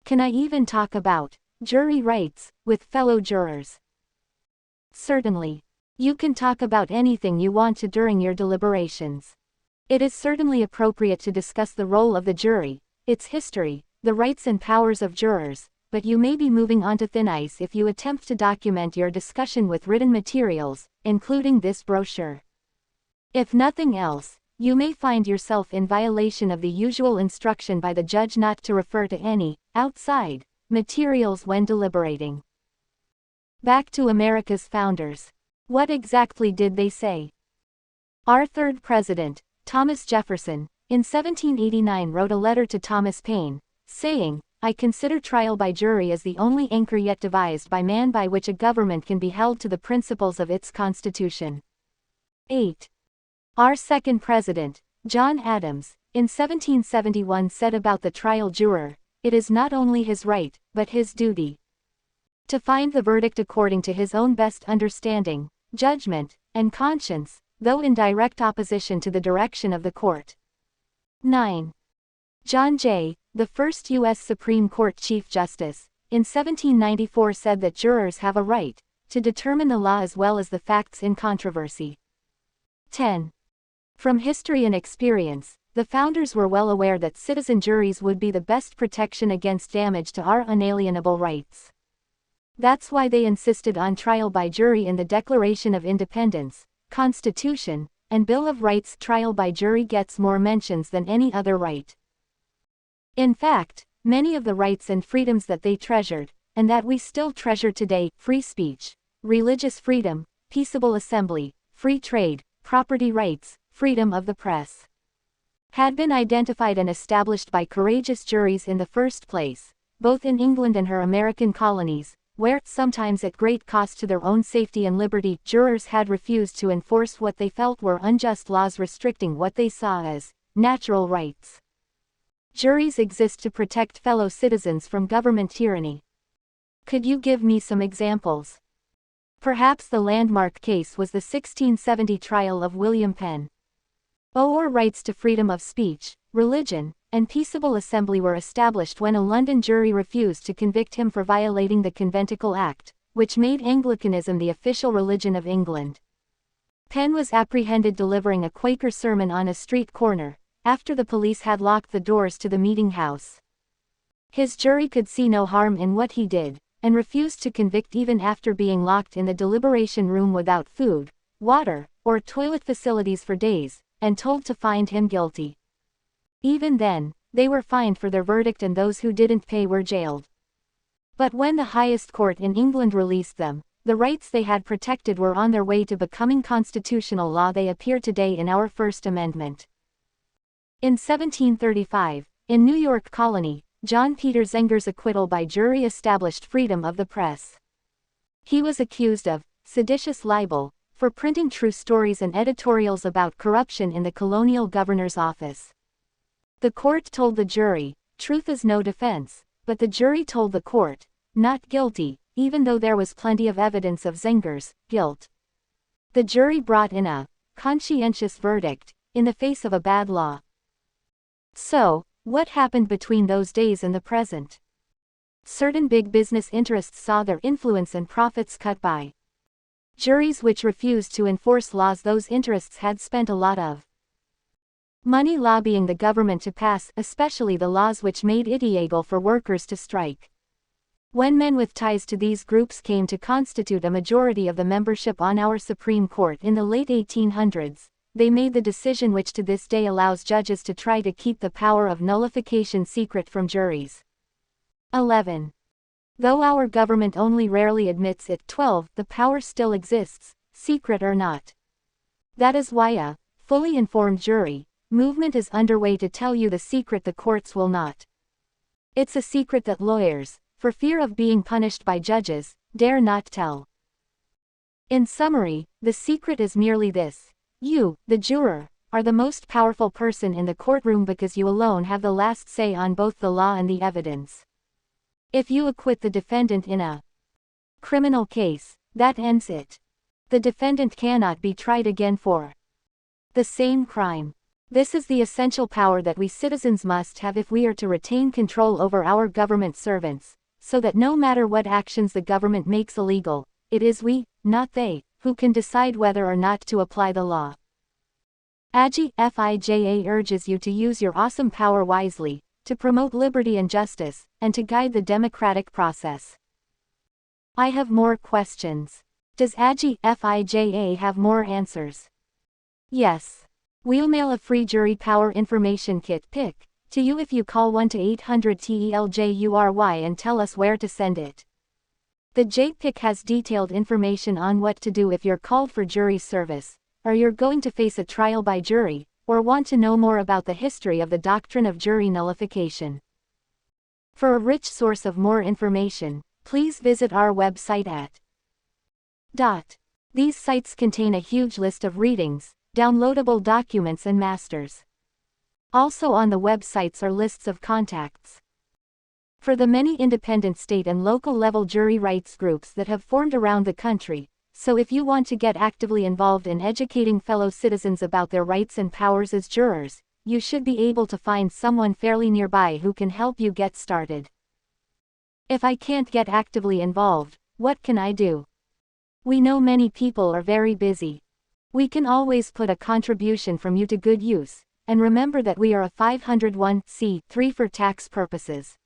Can I even talk about jury rights with fellow jurors? Certainly. You can talk about anything you want to during your deliberations. It is certainly appropriate to discuss the role of the jury, its history, the rights and powers of jurors, but you may be moving onto thin ice if you attempt to document your discussion with written materials, including this brochure. If nothing else, you may find yourself in violation of the usual instruction by the judge not to refer to any outside materials when deliberating. Back to America's founders. What exactly did they say? Our third president, Thomas Jefferson, in 1789 wrote a letter to Thomas Paine, saying, "I consider trial by jury as the only anchor yet devised by man by which a government can be held to the principles of its Constitution." 8. Our second president, John Adams, in 1771 said about the trial juror, "It is not only his right, but his duty to find the verdict according to his own best understanding, judgment, and conscience, though in direct opposition to the direction of the court." 9. John Jay, the first U.S. Supreme Court Chief Justice, in 1794 said that jurors have a right to determine the law as well as the facts in controversy. 10. From history and experience, the founders were well aware that citizen juries would be the best protection against damage to our unalienable rights. That's why they insisted on trial by jury in the Declaration of Independence, Constitution, and Bill of Rights. Trial by jury gets more mentions than any other right. In fact, many of the rights and freedoms that they treasured, and that we still treasure today, free speech, religious freedom, peaceable assembly, free trade, property rights, freedom of the press, had been identified and established by courageous juries in the first place, both in England and her American colonies, where, sometimes at great cost to their own safety and liberty, jurors had refused to enforce what they felt were unjust laws restricting what they saw as natural rights. Juries exist to protect fellow citizens from government tyranny. Could you give me some examples? Perhaps the landmark case was the 1670 trial of William Penn. Our rights to freedom of speech, religion, and peaceable assembly were established when a London jury refused to convict him for violating the Conventicle Act, which made Anglicanism the official religion of England. Penn was apprehended delivering a Quaker sermon on a street corner, after the police had locked the doors to the meeting house. His jury could see no harm in what he did, and refused to convict even after being locked in the deliberation room without food, water, or toilet facilities for days, and told to find him guilty. Even then, they were fined for their verdict and those who didn't pay were jailed. But when the highest court in England released them, the rights they had protected were on their way to becoming constitutional law. They appear today in our First Amendment. In 1735, in New York Colony, John Peter Zenger's acquittal by jury established freedom of the press. He was accused of seditious libel for printing true stories and editorials about corruption in the colonial governor's office. The court told the jury, truth is no defense, but the jury told the court, not guilty, even though there was plenty of evidence of Zenger's guilt. The jury brought in a conscientious verdict, in the face of a bad law. So, what happened between those days and the present? Certain big business interests saw their influence and profits cut by juries which refused to enforce laws those interests had spent a lot of money lobbying the government to pass, especially the laws which made it illegal for workers to strike. When men with ties to these groups came to constitute a majority of the membership on our Supreme Court in the late 1800s, they made the decision which to this day allows judges to try to keep the power of nullification secret from juries. 11. Though our government only rarely admits it. 12. The power still exists, secret or not. That is why a fully informed jury movement is underway to tell you the secret the courts will not. It's a secret that lawyers, for fear of being punished by judges, dare not tell. In summary, the secret is merely this: you, the juror, are the most powerful person in the courtroom because you alone have the last say on both the law and the evidence. If you acquit the defendant in a criminal case, that ends it. The defendant cannot be tried again for the same crime. This is the essential power that we citizens must have if we are to retain control over our government servants, so that no matter what actions the government makes illegal, it is we, not they, who can decide whether or not to apply the law. AGFIJA urges you to use your awesome power wisely, to promote liberty and justice, and to guide the democratic process. I have more questions. Does AGFIJA have more answers? Yes. We'll mail a free jury power information kit (PIC) to you if you call 1-800-TELJURY and tell us where to send it. The JPIC has detailed information on what to do if you're called for jury service, or you're going to face a trial by jury, or want to know more about the history of the doctrine of jury nullification. For a rich source of more information, please visit our website at. These sites contain a huge list of readings, downloadable documents and masters. Also on the websites are lists of contacts for the many independent state and local level jury rights groups that have formed around the country, so if you want to get actively involved in educating fellow citizens about their rights and powers as jurors, you should be able to find someone fairly nearby who can help you get started. If I can't get actively involved, what can I do? We know many people are very busy. We can always put a contribution from you to good use, and remember that we are a 501(c)(3) for tax purposes.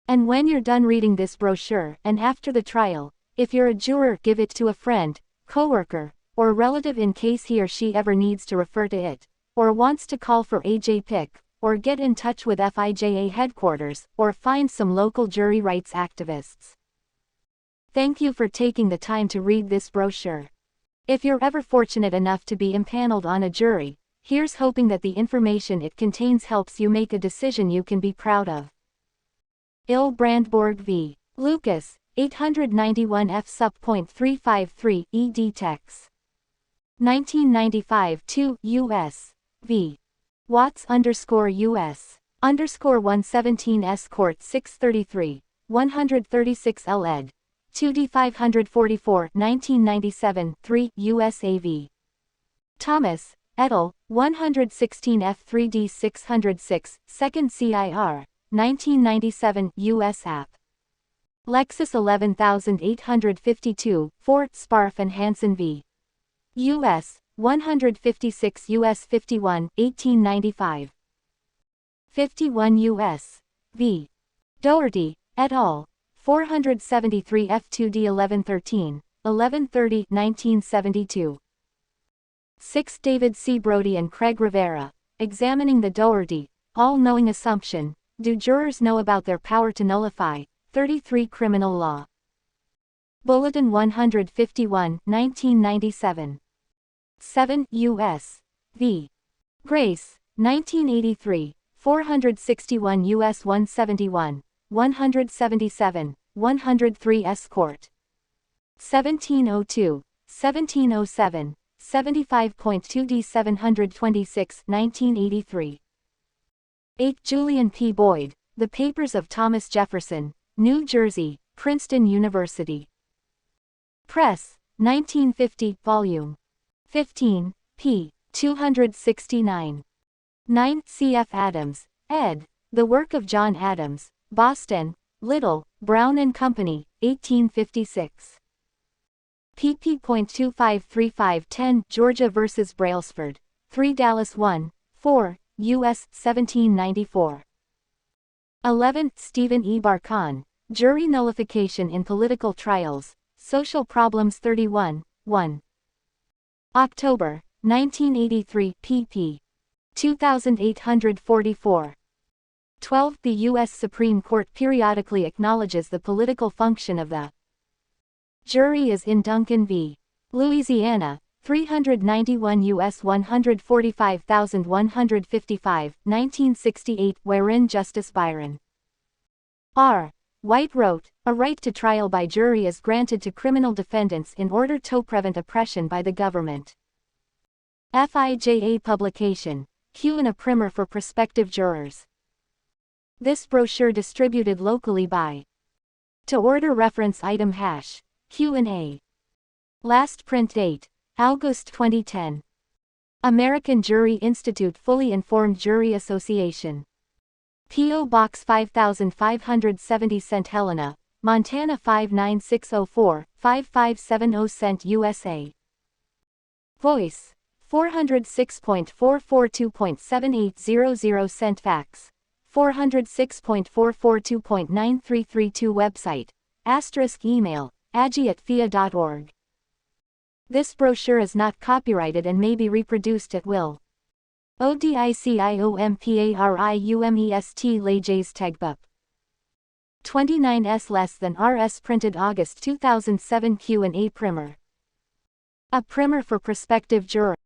And when you're done reading this brochure and after the trial, if you're a juror, give it to a friend, coworker, or relative in case he or she ever needs to refer to it, or wants to call for a JPIC, or get in touch with FIJA headquarters, or find some local jury rights activists. Thank you for taking the time to read this brochure. If you're ever fortunate enough to be impaneled on a jury, here's hoping that the information it contains helps you make a decision you can be proud of. Il Brandborg v. Lucas, 891 F sub.353 ed Tex. 1995 2 U.S. v. Watts U.S. 117 S Court 633, 136 L ed. 2D 544 1997 3 USAV. Thomas, et al., 116 F3D 606, 2nd CIR, 1997 US App. Lexus 11852, Fort Sparf and Hansen v. US, 156 US 51, 1895. 51 US. v. Doherty, et al., 473 F2D 1113, 1130 1972. 6 David C. Brody and Craig Rivera, Examining the Doherty, All-Knowing Assumption, Do Jurors Know About Their Power to Nullify? 33 Criminal Law. Bulletin 151, 1997. 7 U.S. v. Grace, 1983, 461 U.S. 171. 177, 103 S Court. 1702, 1707, 75.2D 726, 1983. 8 Julian P. Boyd, The Papers of Thomas Jefferson, New Jersey, Princeton University. Press, 1950, Volume 15, p. 269. 9 C. F. Adams, ed., The Work of John Adams, Boston, Little, Brown and Company, 1856. pp.2535 10 Georgia v. Brailsford, 3 Dallas 1, 4, U.S. 1794. 11 Stephen E. Barkan, Jury Nullification in Political Trials, Social Problems 31, 1. October, 1983 pp. 2844. 12 The U.S. Supreme Court periodically acknowledges the political function of the jury as in Duncan v. Louisiana, 391 U.S. 145,155, 1968, wherein Justice Byron R. White wrote, "A right to trial by jury is granted to criminal defendants in order to prevent oppression by the government." FIJA publication, Q and a primer for prospective jurors. This brochure distributed locally by. To order reference item hash, Q&A. Last print date, August 2010. American Jury Institute Fully Informed Jury Association. P.O. Box 5570 St. Helena, Montana 59604, 5570 St. USA. Voice 406.442.7800 St. Fax 406.442.9332 Website *email agi@fia.org. This brochure is not copyrighted and may be reproduced at will. ODICIOMPARIUMEST Leges Tegbup 29s less than RS printed August 2007 Q&A primer. A primer for prospective jurors.